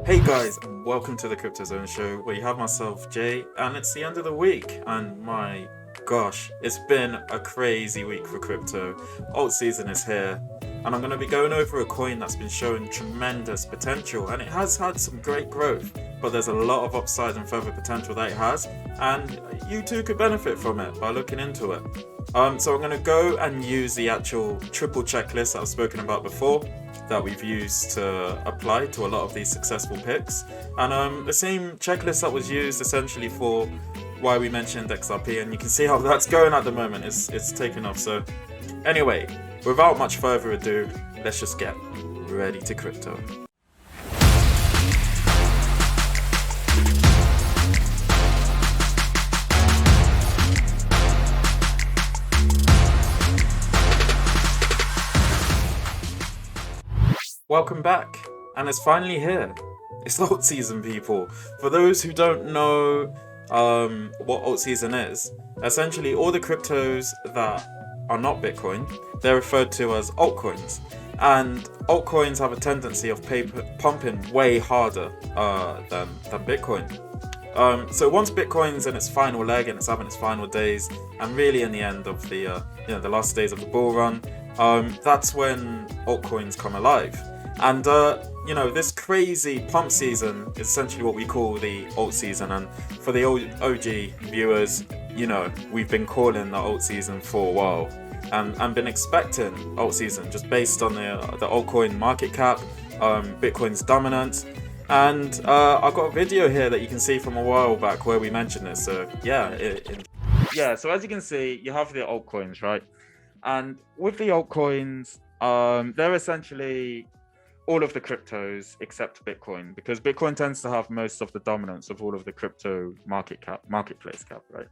Hey guys, and welcome to the Crypto Zone show where you have myself, Jay, and it's the end of the week. And my gosh, it's been a crazy week for crypto. Altseason is here, and I'm going to be going over a coin that's been showing tremendous potential, and it has had some great growth, but there's a lot of upside and further potential that it has, and you too could benefit from it by looking into it. So I'm going to go and use the actual triple checklist that I've spoken about before that we've used to apply to a lot of these successful picks. And the same checklist that was used essentially for why we mentioned XRP, and you can see how that's going at the moment. It's taken off. So anyway, without much further ado, let's just get ready to crypto. Welcome back, and it's finally here. It's Altseason, people. For those who don't know what Altseason is, essentially all the cryptos that are not Bitcoin, they're referred to as altcoins. And altcoins have a tendency of pumping way harder than Bitcoin. So once Bitcoin's in its final leg and it's having its final days, and really in the end of the the last days of the bull run, that's when altcoins come alive. And this crazy pump season is essentially what we call the alt season. And for the OG viewers, we've been calling the alt season for a while, and been expecting alt season just based on the altcoin market cap, Bitcoin's dominance. And I've got a video here that you can see from a while back where we mentioned this. So yeah. So as you can see, you have the altcoins, right? And with the altcoins, they're essentially all of the cryptos except Bitcoin, because Bitcoin tends to have most of the dominance of all of the crypto marketplace cap, right?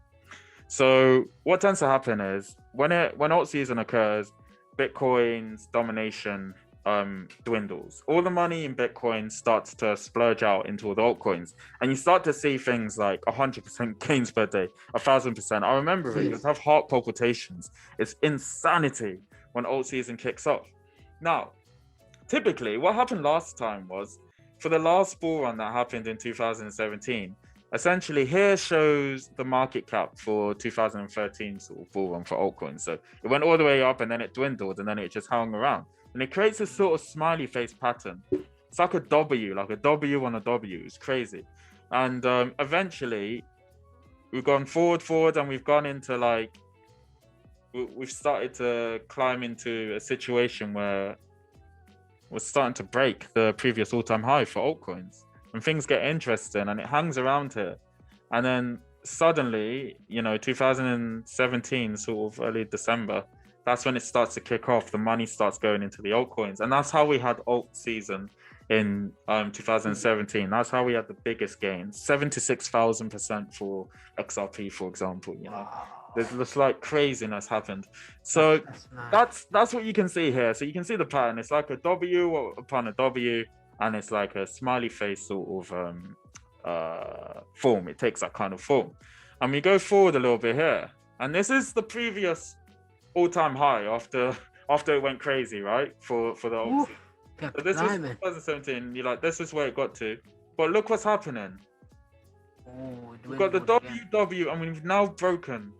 So what tends to happen is when alt season occurs, Bitcoin's domination dwindles. All the money in Bitcoin starts to splurge out into all the altcoins, and you start to see things like 100% gains per day, 1,000%. I remember it. You have heart palpitations. It's insanity when alt season kicks off. Now, typically, what happened last time was, for the last bull run that happened in 2017, essentially here shows the market cap for 2013 sort of bull run for altcoins. So it went all the way up and then it dwindled and then it just hung around. And it creates a sort of smiley face pattern. It's like a W on a W. It's crazy. And eventually, we've gone forward, and we've gone into we've started to climb into a situation where we're starting to break the previous all-time high for altcoins, and things get interesting, and it hangs around here. And then suddenly, 2017, sort of early December, that's when it starts to kick off. The money starts going into the altcoins, and that's how we had alt season in 2017. That's how we had the biggest gains, 76,000% for XRP, for example. There's this craziness happened. So that's what you can see here. So you can see the pattern. It's like a W upon a W, and it's like a smiley face sort of form. It takes that kind of form. And we go forward a little bit here, and this is the previous all-time high after it went crazy, right? For the old season. So this was 2017. This is where it got to. But look what's happening. We've got the WW, and we've now broken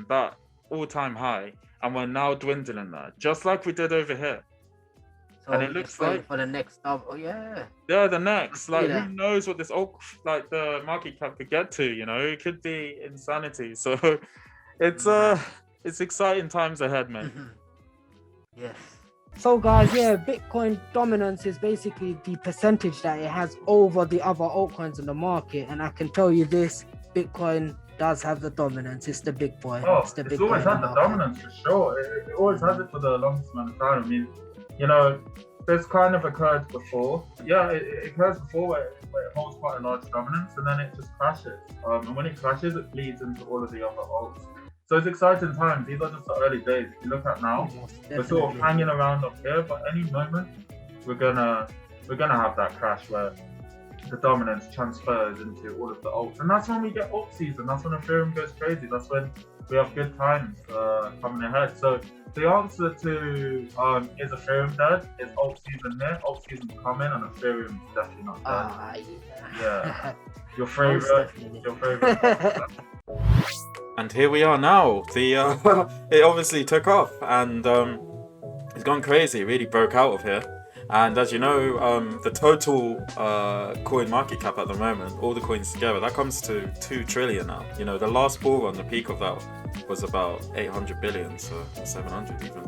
that all-time high, and we're now dwindling that, just like we did over here. So and it looks like for the next the next, who knows what this the market cap could get to, it could be insanity. So it's exciting times ahead, man. Yes. So guys, Bitcoin dominance is basically the percentage that it has over the other altcoins in the market, and I can tell you this: Bitcoin does have the dominance. It's the big boy. It's always had the dominance, for sure. It always has it for the longest amount of time. I mean, this kind of occurred before. Yeah, it occurs before where it holds quite a large dominance, and then it just crashes. And when it crashes, it bleeds into all of the other alts. So it's exciting times. These are just the early days. If you look at now, we're sort of hanging around up here, but any moment we're gonna have that crash where the dominance transfers into all of the alts, and that's when we get alt season. That's when Ethereum goes crazy. That's when we have good times coming ahead. So the answer to is Ethereum dead? Is Altseason here? Altseason's coming, and Ethereum's definitely not dead. Yeah. Your favorite. Your favorite. And here we are now. The it obviously took off, and it's gone crazy. It really broke out of here. And as you know, the total coin market cap at the moment, all the coins together, that comes to 2 trillion now. You know, the last bull run, the peak of that was about 800 billion, so 700 even,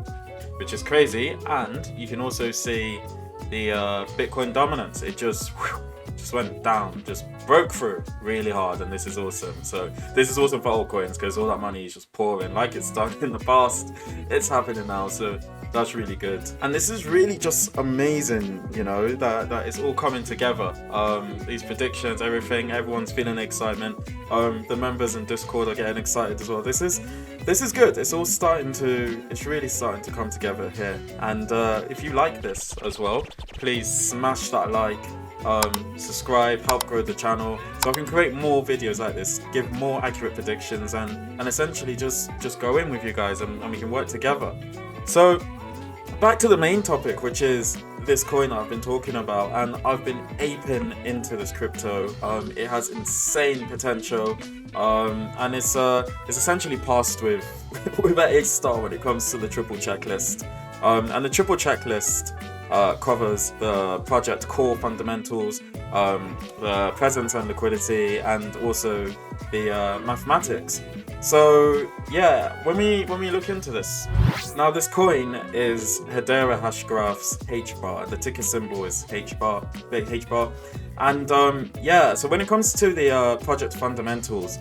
which is crazy. And you can also see the Bitcoin dominance. It just went down, just broke through really hard, and this is awesome. So this is awesome for altcoins because all that money is just pouring like it's done in the past. It's happening now, so that's really good. And this is really just amazing, you know, that it's all coming together. These predictions, everything, everyone's feeling excitement. The members in Discord are getting excited as well. This is good. It's really starting to come together here. And if you like this as well, please smash that like, subscribe, help grow the channel so I can create more videos like this, give more accurate predictions, and essentially just go in with you guys and we can work together. So back to the main topic, which is this coin that I've been talking about, and I've been aping into this crypto. It has insane potential, and it's essentially passed with an A-star when it comes to the triple checklist. And the triple checklist covers the project core fundamentals, the presence and liquidity, and also the mathematics. So yeah, when we look into this, now this coin is Hedera Hashgraph's HBAR. The ticker symbol is HBAR, and yeah. So when it comes to the project fundamentals,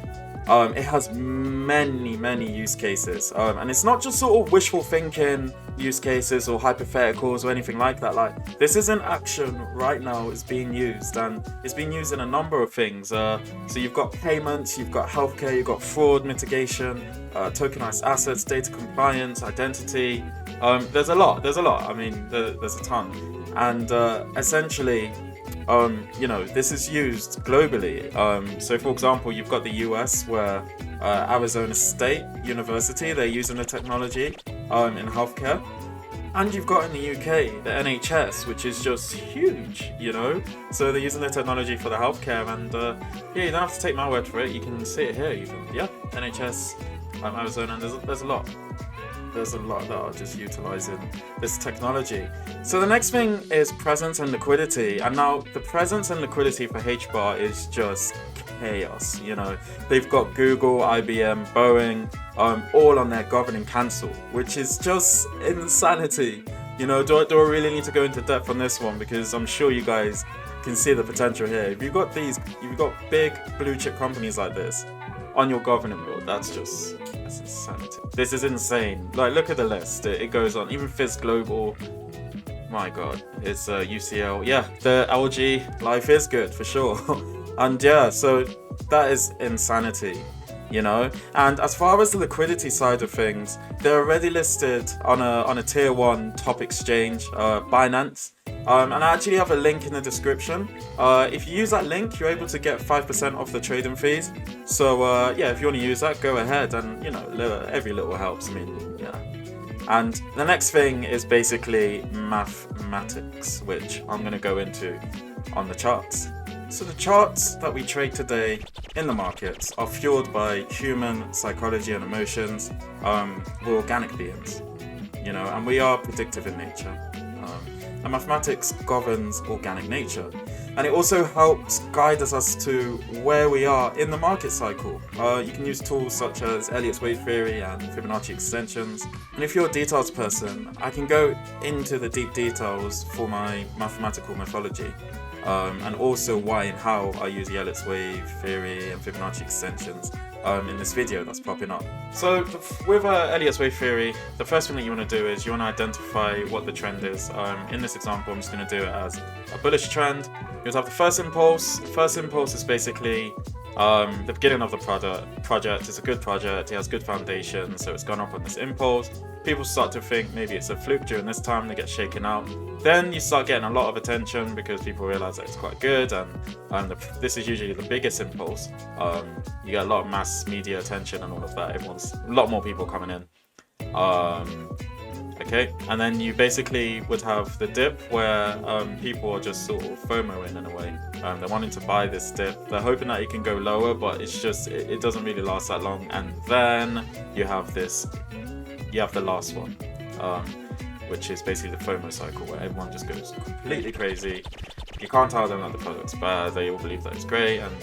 it has many use cases, and it's not just sort of wishful thinking use cases or hypotheticals or anything like that. Like, this is in action right now. It's being used, and it's being used in a number of things. So you've got payments, you've got healthcare, you've got fraud mitigation, tokenized assets, data compliance, identity. There's a lot. I mean, there's a ton, and essentially, you know, this is used globally. So for example, you've got the US where Arizona State University, they're using the technology in healthcare. And you've got in the UK, the NHS, which is just huge, you know? So they're using the technology for the healthcare, and yeah, you don't have to take my word for it, you can see it here even. Yeah, NHS, Arizona, and there's a lot. There's a lot that are just utilizing this technology. So the next thing is presence and liquidity. And now the presence and liquidity for HBAR is just chaos. You know, they've got Google, IBM, Boeing, all on their governing council, which is just insanity. You know, do I really need to go into depth on this one? Because I'm sure you guys can see the potential here. If you've got big blue chip companies like this on your governing board, that's insanity. This is insane. Like, look at the list. It goes on. Even Fizz Global. My God, it's UCL. Yeah, the LG life is good for sure. And yeah, so that is insanity, you know. And as far as the liquidity side of things, they're already listed on a tier 1 top exchange, Binance. And I actually have a link in the description. If you use that link, you're able to get 5% off the trading fees. So yeah, if you want to use that, go ahead. And you know, every little helps. I mean, yeah. And the next thing is basically mathematics, which I'm going to go into on the charts. So the charts that we trade today in the markets are fueled by human psychology and emotions. We're organic beings, you know, and we are predictive in nature. And mathematics governs organic nature, and it also helps guide us to where we are in the market cycle. You can use tools such as Elliott's wave theory and Fibonacci extensions, and if you're a details person, I can go into the deep details for my mathematical methodology, and also why and how I use Elliott's wave theory and Fibonacci extensions in this video that's popping up. So with Elliott's wave theory, the first thing that you want to do is you want to identify what the trend is. In this example, I'm just going to do it as a bullish trend. You'll have the first impulse. The first impulse is basically the beginning of the project. It's a good project, it has good foundation, so it's gone up on this impulse. people start to think maybe it's a fluke during this time, they get shaken out. Then you start getting a lot of attention because people realize that it's quite good, and this is usually the biggest impulse. You get a lot of mass media attention and all of that. A lot more people coming in. Okay, and then you basically would have the dip where people are just sort of FOMOing in a way. They're wanting to buy this dip. They're hoping that it can go lower, but it's just it doesn't really last that long. And then you have the last one, which is basically the FOMO cycle, where everyone just goes completely crazy. You can't tell them that the product's bad. They all believe that it's great, and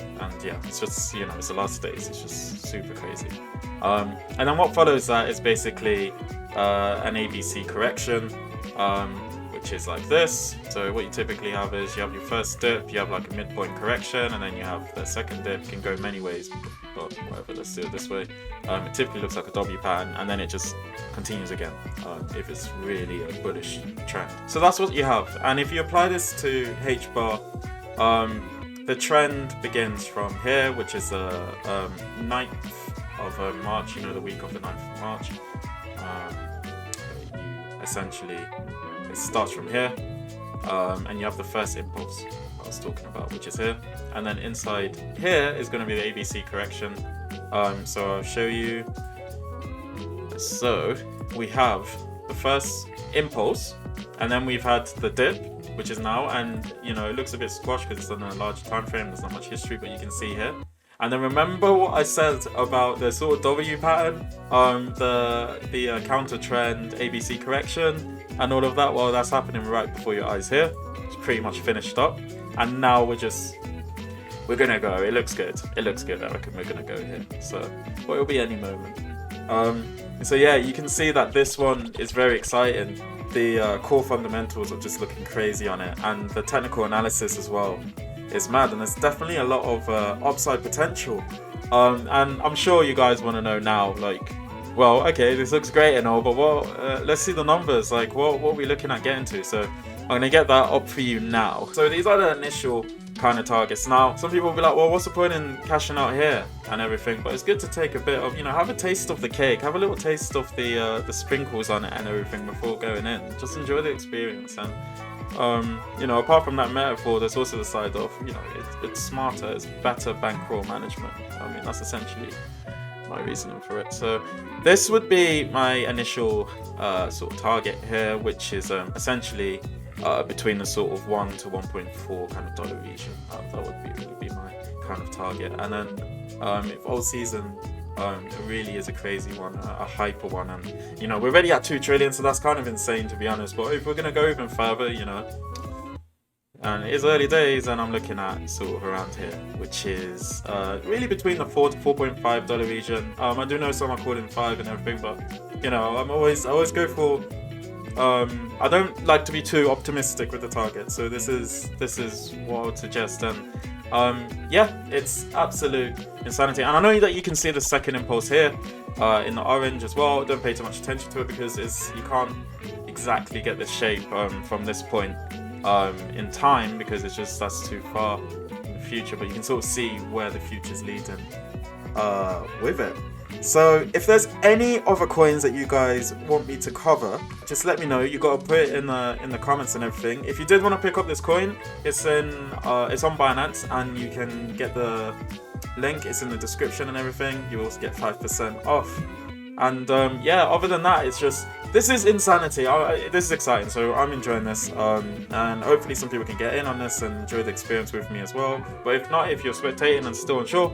yeah, it's just, you know, it's the last days. It's just super crazy. And then what follows that is basically an ABC correction, which is like this. So what you typically have is you have your first dip, you have like a midpoint correction, and then you have the second dip. It can go many ways, but whatever, let's do it this way. It typically looks like a W pattern, and then it just continues again if it's really a bullish trend. So that's what you have. And if you apply this to HBAR, the trend begins from here, which is the 9th of March, you know, the week of the 9th of March. Essentially, it starts from here, and you have the first impulse I was talking about, which is here, and then inside here is going to be the ABC correction. So I'll show you. So we have the first impulse, and then we've had the dip, which is now, and you know, it looks a bit squashed because it's on a large time frame. There's not much history, but you can see here. And then remember what I said about the sort of W pattern, the counter trend, ABC correction, and all of that? Well, that's happening right before your eyes here. It's pretty much finished up. And now we're gonna go. It looks good. I reckon we're gonna go here. So, well, it'll be any moment. So yeah, you can see that this one is very exciting. The core fundamentals are just looking crazy on it, and the technical analysis as well is mad, and there's definitely a lot of upside potential. And I'm sure you guys want to know now, like, well, okay, this looks great and all, but let's see the numbers. Like, what are we looking at getting to? So I'm gonna get that up for you now. So these are the initial kind of targets. Now, some people will be like, well, what's the point in cashing out here and everything? But it's good to take a bit of, you know, have a taste of the cake, have a little taste of the sprinkles on it and everything before going in. Just enjoy the experience. And you know, apart from that metaphor, there's also the side of, you know, it's smarter, it's better bankroll management. I mean, that's essentially my reasoning for it. So this would be my initial sort of target here, which is essentially between the sort of 1 to 1.4 kind of dollar region. That would really be my kind of target. And then if Altseason it really is a crazy one, a hyper one, and you know, we're already at 2 trillion, so that's kind of insane, to be honest. But if we're gonna go even further, you know, and it is early days, and I'm looking at sort of around here, which is really between the 4 to 4.5 dollar region. I do know some are calling 5 and everything, but you know, I always go for. I don't like to be too optimistic with the target, so this is what I would suggest. And yeah, it's absolute insanity. And I know that you can see the second impulse here in the orange as well. Don't pay too much attention to it because you can't exactly get the shape from this point in time, because that's too far in the future. But you can sort of see where the future's leading with it. So if there's any other coins that you guys want me to cover, just let me know. You gotta put it in the comments and everything. If you did want to pick up this coin, it's on Binance, and you can get the link. It's in the description and everything. You also get 5% off. And yeah, other than that, this is insanity. This is exciting, so I'm enjoying this. And hopefully some people can get in on this and enjoy the experience with me as well. But if not, if you're spectating and still unsure,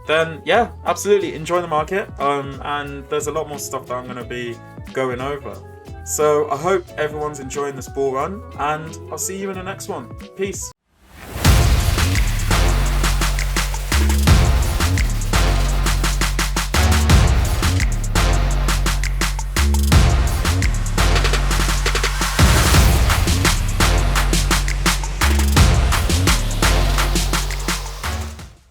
then yeah, absolutely enjoy the market. And there's a lot more stuff that I'm going to be going over. So I hope everyone's enjoying this bull run, and I'll see you in the next one. Peace.